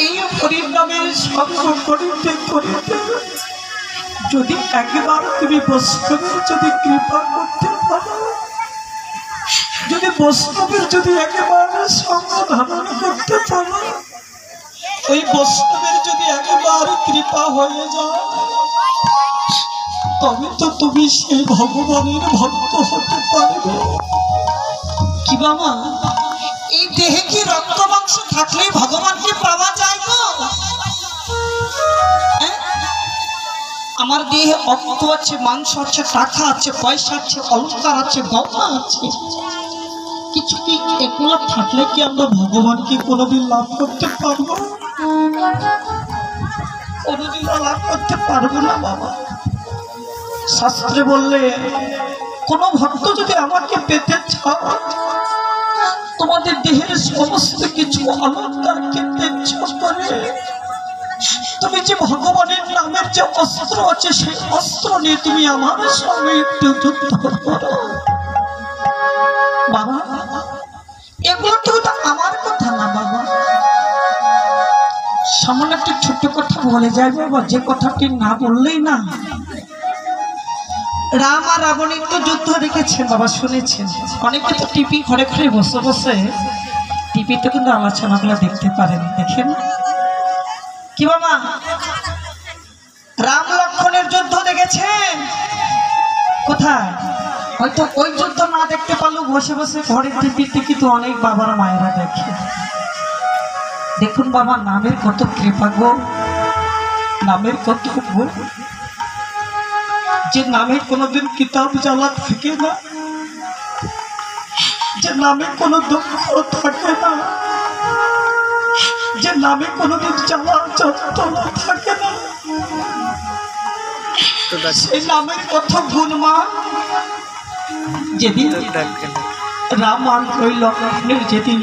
এই হরির নামের সঙ্গ করিতে করিতে যদি একবার তুমি বৈষ্ণবের যদি কৃপা করতে পারো, যদি বৈষ্ণবের যদি একেবারে সঙ্গ ধারণ করতে পারো, ওই বৈষ্ণবের যদি একেবারে কৃপা হয়ে যায়, তবে তো তুমি সেই ভগবানের ভক্ত হতে পারবে। কি বাবা, এই দেহে কি রক্ত মাংস থাকলেই ভগবানকে পাওয়া যায় গো? আমার দেহে রক্ত আছে, মাংস আছে, টাকা আছে, পয়সা আছে, অলঙ্কার আছে, গহনা আছে, কিছু কি এগুলো থাকলে কি আমরা ভগবানকে কোনোদিন লাভ করতে পারবো? কোনোদিন লাভ করতে পারবো না বাবা। শাস্ত্রে বললে কোন ভক্ত যদি আমাকে পেতে চাও, তোমাদের দেহের সমস্ত কিছু অলঙ্কারকে ত্যায্য করে তুমি যে ভগবানের নামের যে অস্ত্র আছে, সেই অস্ত্র নিয়ে তুমি আমার সঙ্গে একটু যুদ্ধ করো বাবা। এগুলো তো আমার কথা না বাবা, সামান্য একটা ছোট্ট কথা বলে যায় বাবা, যে কথাটি না বললেই না। রাম আর রাবণের তো যুদ্ধ দেখেছেন বাবা, শুনেছেন। অনেকে তো টিভি ঘরে ঘরে বসে বসে টিভিতে কিন্তু আলোচনাগুলো দেখতে পারেন, দেখেন কি বাবা? রাম লক্ষ্মণের যুদ্ধ দেখেছেন কোথায়? হয়তো ওই যুদ্ধ না দেখতে পারলেও বসে বসে ঘরের টিভিতে কিন্তু অনেক বাবারা মায়েরা দেখে। দেখুন বাবা, নামের কত কৃপা গো, নামের কত গুণ, যে নামে কোনোদিন কিতাব জ্বালা থাকে না, যে নামে কোনো দুঃখ থাকে না, যে নামে কোনোদিন জ্বালা যন্ত্রণা থাকে না, সেই নামের কত গুণ মা। যেদিন রাম আর ওই লক্ষ্মণের যেদিন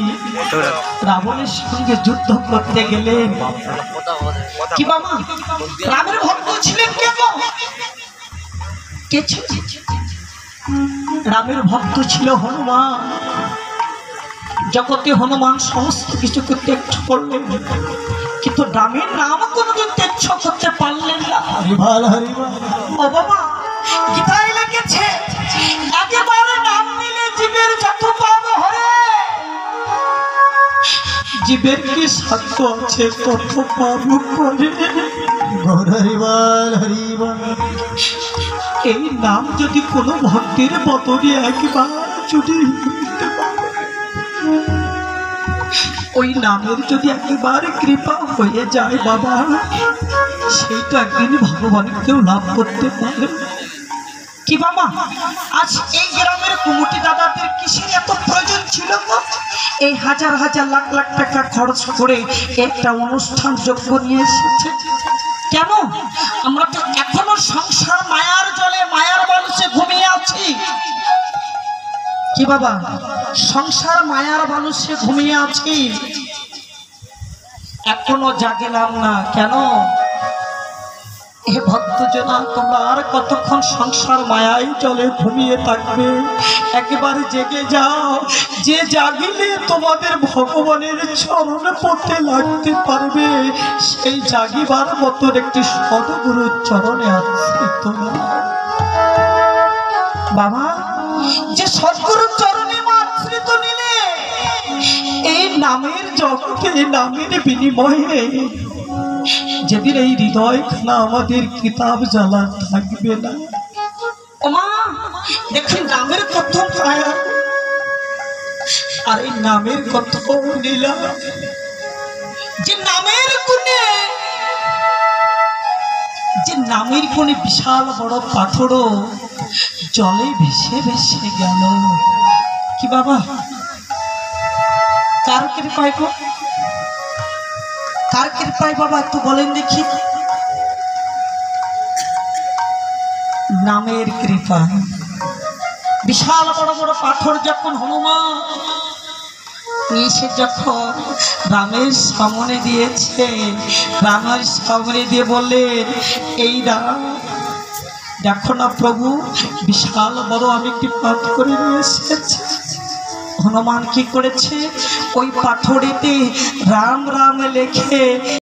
রাবণের সঙ্গে যুদ্ধ করতে গেলেন, কি বাবা রামের ভক্ত ছিলেন কেন? রামের ভক্ত ছিল হনুমান। জগতে হনুমান সমস্ত কিছুকে ত্যাগ করলেন, কিন্তু রামের নাম কোনোদিন ত্যাগ করতে পারলেন না। ও বাবা, গীতায় লিখেছে একেবারে নাম নিলে জীবের যত পাপ হরে, জীবের কি সাধ্য আছে তত পাপ করে। এই নাম যদি কোনো ভক্তির বদলে একবার যদি ওই নামের যদি একেবারে কৃপা হয়ে যায় বাবা, সেইটা একদিন ভগবানকেও লাভ করতে পারে। কি বাবা, আজ এই গ্রামের কুমুটি দাদাদের কিসের এত প্রয়োজন ছিল? এই হাজার হাজার লাখ লাখ টাকা খরচ করে একটা অনুষ্ঠান যোগ্য নিয়ে এসেছে কেন? আমরা তো এখনো সংসার মায়ার জলে মায়ার মানুষে ঘুমিয়ে আছি। কি বাবা, সংসার মায়ার মানুষে ঘুমিয়ে আছি, এখনো জাগলাম না কেন? হে ভক্তজনা, তোমরা আর কতক্ষণ সংসার মায়াই জলে ঘুমিয়ে থাকবে? একেবারে জেগে যাও, যে জাগিলে তোমাদের ভগবানের চরণ পথে লাগতে পারবে, সেই জাগিবার মতন একটি সদ্গুরুর চরণে আশ্রিত বাবা। যে সদ্গুরুর চরণে আশ্রিত নিলে এই নামের জগতে, নামের বিনিময়ে যেদিন এই হৃদয় খানা আমাদের কিতাব জ্বালা থাকবে না। ওমা দেখুন, নামের কত মায়া আর এই নামের কত লীলা। যে নামের গুণে, যে নামের গুণে বিশাল বড় পাথরও জলে ভেসে ভেসে গেল। কি বাবা, কার কৃপায় গো? কার কৃপায় বাবা একটু বলেন দেখি? নামের কৃপা। বিশাল বড় বড় পাথর যখন হনুমান এসে যখন রামের সামনে দিয়েছে, রামের সামনে দিয়ে বললেন, এই রাম দেখো না প্রভু, বিশাল বড় আমি একটি পাপ করে নিয়ে এসেছি। হনুমান কি করেছে? ওই পাথরেতে রাম রাম লেখে